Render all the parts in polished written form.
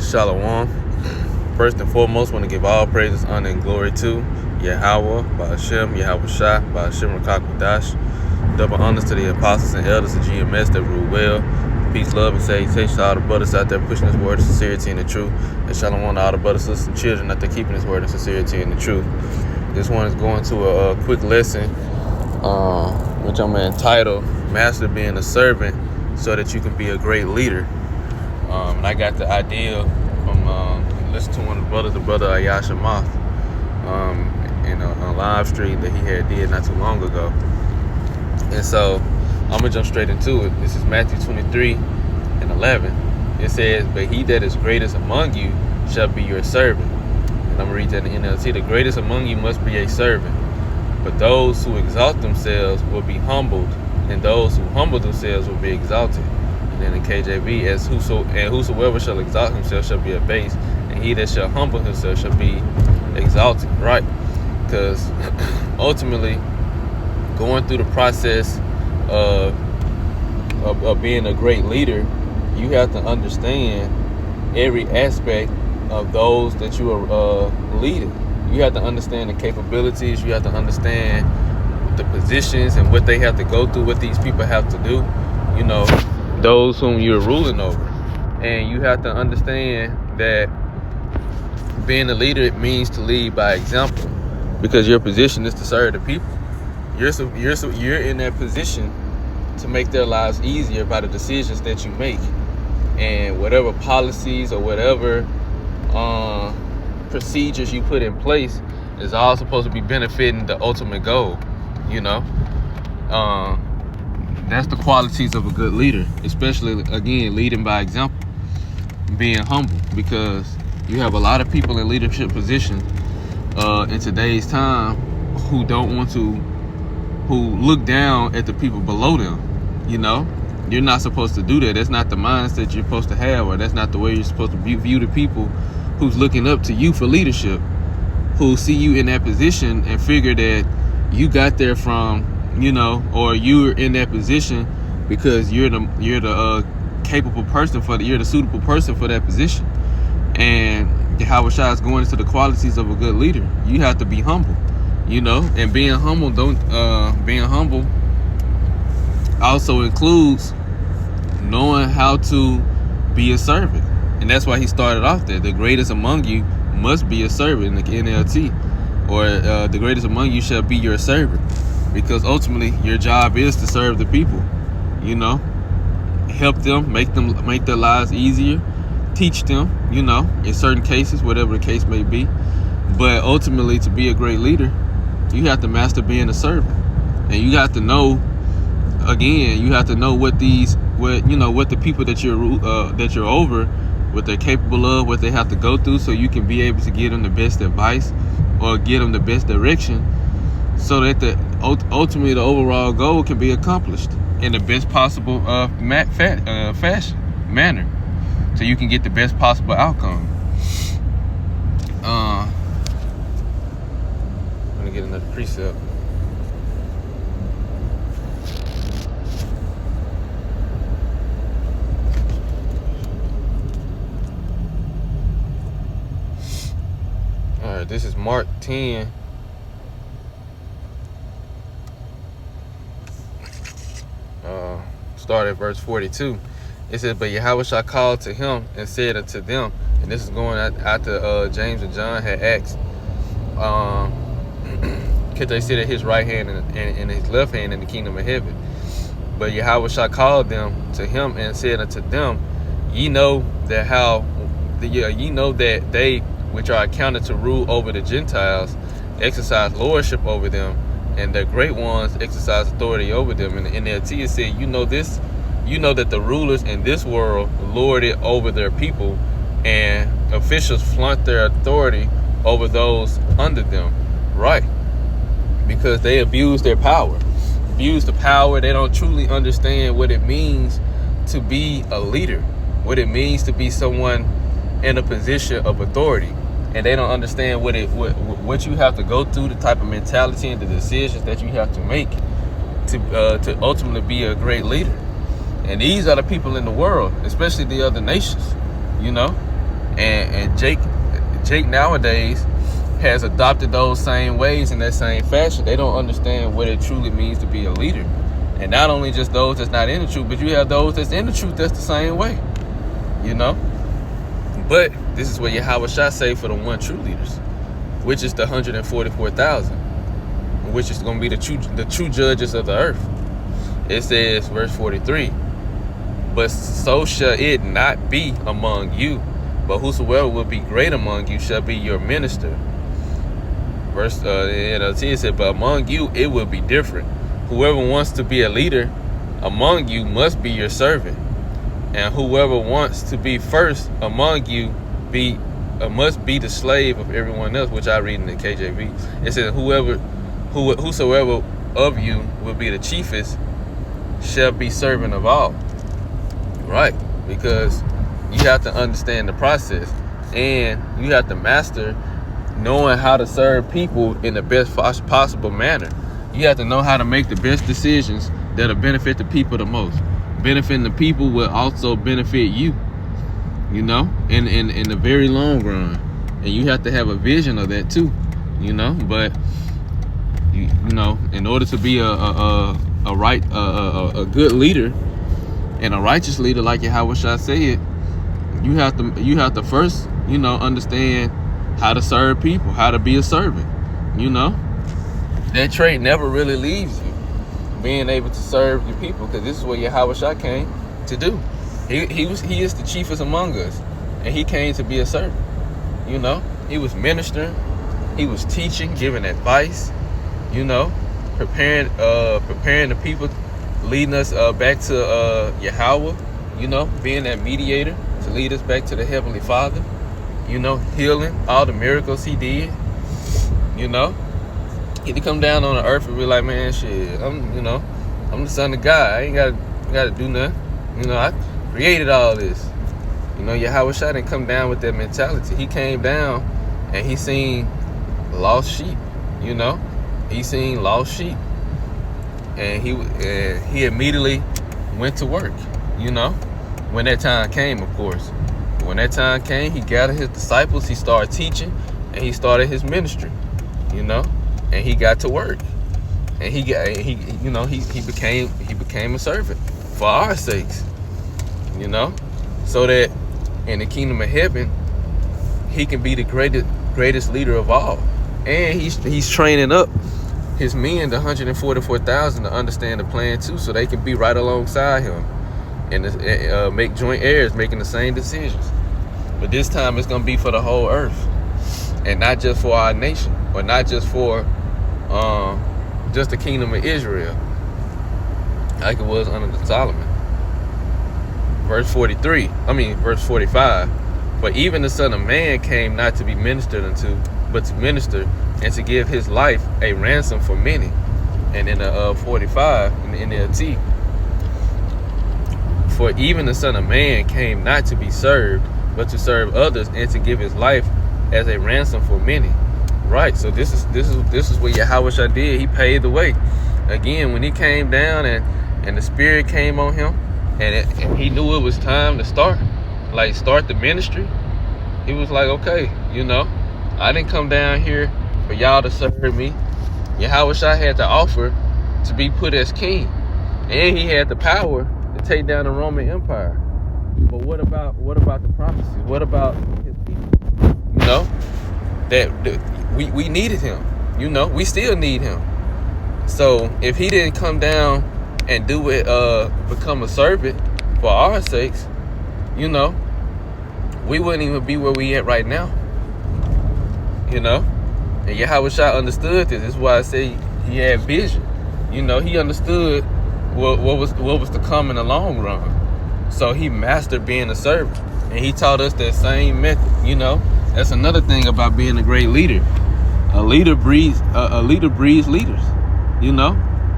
Shalom. First and foremost, want to give all praises, honor, and glory to Yahweh, Ba'ashem, Yahweh Shai, Ba'ashem Rakakwadash. Double honors to the apostles and elders of GMS that rule well. Peace, love, and salutation to all the brothers out there pushing this word of sincerity and the truth. And shalom to all the brothers, sisters, and children out there keeping this word of sincerity and the truth. This one is going to a quick lesson, which I'm going to entitle, Master Being a Servant so that you can be a great leader. And I got the idea from listening to one of the brothers, the brother Ayasha Moth, in a live stream that he had did not too long ago. And so I'm gonna jump straight into it. This is Matthew 23:11. It says, "But he that is greatest among you shall be your servant." And I'm gonna read that in the NLT. "The greatest among you must be a servant. But those who exalt themselves will be humbled, and those who humble themselves will be exalted." And then in KJV, whosoever shall exalt himself shall be abased, and he that shall humble himself shall be exalted. Right? Because ultimately, going through the process of being a great leader, you have to understand every aspect of those that you are leading. You have to understand the capabilities. You have to understand the positions and what they have to go through, what these people have to do. You know, those whom you're ruling over. And you have to understand that being a leader, it means to lead by example, because your position is to serve the people. You're in that position to make their lives easier by the decisions that you make, and whatever policies or whatever procedures you put in place is all supposed to be benefiting the ultimate goal. You know, that's the qualities of a good leader, especially, again, leading by example, being humble, because you have a lot of people in leadership positions in today's time who look down at the people below them. You know, you're not supposed to do that. That's not the mindset you're supposed to have, or that's not the way you're supposed to view the people who's looking up to you for leadership, who see you in that position and figure that you got there from, you know, or you're in that position because you're the capable person you're the suitable person for that position. And Yahweh Shai is going into the qualities of a good leader. You have to be humble, you know, and being humble also includes knowing how to be a servant. And that's why he started off there. The greatest among you must be a servant in the NLT, or the greatest among you shall be your servant, because ultimately your job is to serve the people. You know, help them, make their lives easier, teach them, you know, in certain cases, whatever the case may be. But ultimately, to be a great leader, you have to master being a servant, and you have to know. Again, you have to know what the people that you're over, what they're capable of, what they have to go through, so you can be able to give them the best advice or give them the best direction, so that ultimately the overall goal can be accomplished in the best possible manner, so you can get the best possible outcome. I'm gonna get another precept. This is Mark 10. Start at verse 42. It says, "But Yahweh shall call to him and said unto them," and this is going after James and John had asked, could they sit at his right hand and his left hand in the kingdom of heaven? "But Yahweh shall call them to him and said unto them, ye know that they which are accounted to rule over the Gentiles exercise lordship over them, and the great ones exercise authority over them." And in the NLT it said, you know that the rulers in this world lord it over their people, and officials flaunt their authority over those under them. Right? Because they abuse their power. Abuse the power. They don't truly understand what it means to be a leader, what it means to be someone in a position of authority, and they don't understand what you have to go through, the type of mentality and the decisions that you have to make to ultimately be a great leader. And these are the people in the world, especially the other nations, you know. And Jake nowadays has adopted those same ways in that same fashion. They don't understand what it truly means to be a leader. And not only just those that's not in the truth, but you have those that's in the truth that's the same way, you know. But this is what Yahweh Shah say for the one true leaders, which is the 144,000, which is going to be the true judges of the earth. It says, verse 43, but so shall it not be among you, but whosoever will be great among you shall be your minister. Verse it said, but among you it will be different. Whoever wants to be a leader among you must be your servant, and whoever wants to be first among you must be the slave of everyone else, which I read in the KJV. It says, whosoever of you will be the chiefest shall be servant of all. Right? Because you have to understand the process, and you have to master knowing how to serve people in the best possible manner. You have to know how to make the best decisions that'll benefit the people the most. Benefiting the people will also benefit you, you know, in the very long run. And you have to have a vision of that too, you know. But you know, in order to be a good leader and a righteous leader, like Yahweh Shah said, you have to first, you know, understand how to serve people, how to be a servant, you know. That trait never really leaves you, being able to serve your people, because this is what Yahweh Shah came to do. He is the chiefest among us, and he came to be a servant. You know, he was ministering, he was teaching, giving advice, you know, preparing the people, leading us back to Yahweh, you know, being that mediator to lead us back to the Heavenly Father, you know, healing, all the miracles he did, you know. He to come down on the earth and be like, man, shit, I'm the son of God. I ain't gotta do nothing. You know, I created all this. You know, Yahweh Shah didn't come down with that mentality. He came down and he seen lost sheep, you know. He seen lost sheep. And he immediately went to work, you know, when that time came, of course. When that time came, he gathered his disciples, he started teaching, and he started his ministry, you know. And he got to work, and he became a servant for our sakes, you know, so that in the kingdom of heaven he can be the greatest leader of all. And he's training up his men, the 144,000, to understand the plan too, so they can be right alongside him and make joint heirs, making the same decisions. But this time it's gonna be for the whole earth, and not just for our nation, or not just for just the kingdom of Israel, like it was under the Solomon. Verse 45. For even the Son of Man came not to be ministered unto, but to minister and to give his life a ransom for many. And in the 45 in the NLT, for even the Son of Man came not to be served, but to serve others and to give his life as a ransom for many. Right, so this is what Yahweh Shah did. He paid the way. Again, when he came down and the Spirit came on him, and he knew it was time to start the ministry, he was like, okay, you know, I didn't come down here for y'all to serve me. Yahweh Shah had the offer to be put as king, and he had the power to take down the Roman Empire. But what about the prophecies? What about his people? You know, that we needed him. You know, we still need him. So if he didn't come down and do it, become a servant for our sakes, you know, we wouldn't even be where we at right now. You know, and Yahweh Shah understood this. This is why I say he had vision. You know, he understood what was to come in the long run. So he mastered being a servant, and he taught us that same method. You know, that's another thing about being a great leader. A leader breeds leaders. You know,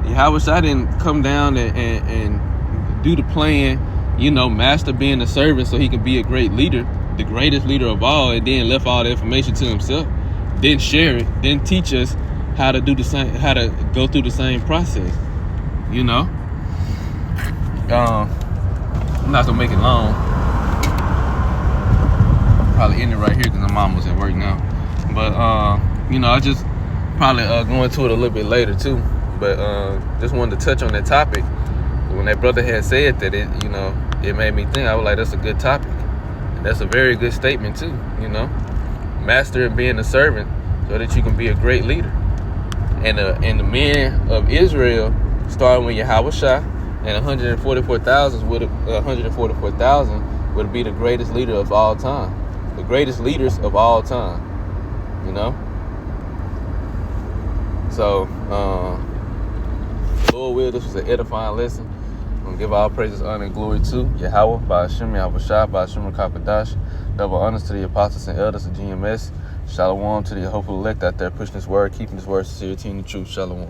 Yahweh Shah didn't come down and do the plan. You know, master being a servant so he can be a great leader, the greatest leader of all, and then left all the information to himself. Didn't share it. Didn't teach us how to do the same, how to go through the same process. You know. I'm not gonna make it long. probably end it right here because I'm almost at work now. But I just probably go into it a little bit later too. But just wanted to touch on that topic. When that brother had said that, it made me think. I was like, that's a good topic. And that's a very good statement too. Master and being a servant so that you can be a great leader. And the men of Israel, starting with Yahushua, and 144,000 would be the greatest leader of all time. The greatest leaders of all time. So, Lord will, this was an edifying lesson. I'm going to give all praises, honor, and glory to Yahweh, Ba'ashem, Yahushua, Ba'ashem, Rakapadash. Double honors to the apostles and elders of GMS. Shalom to the hopeful elect out there pushing this word, keeping this word sincere, teaching the truth. Shalom.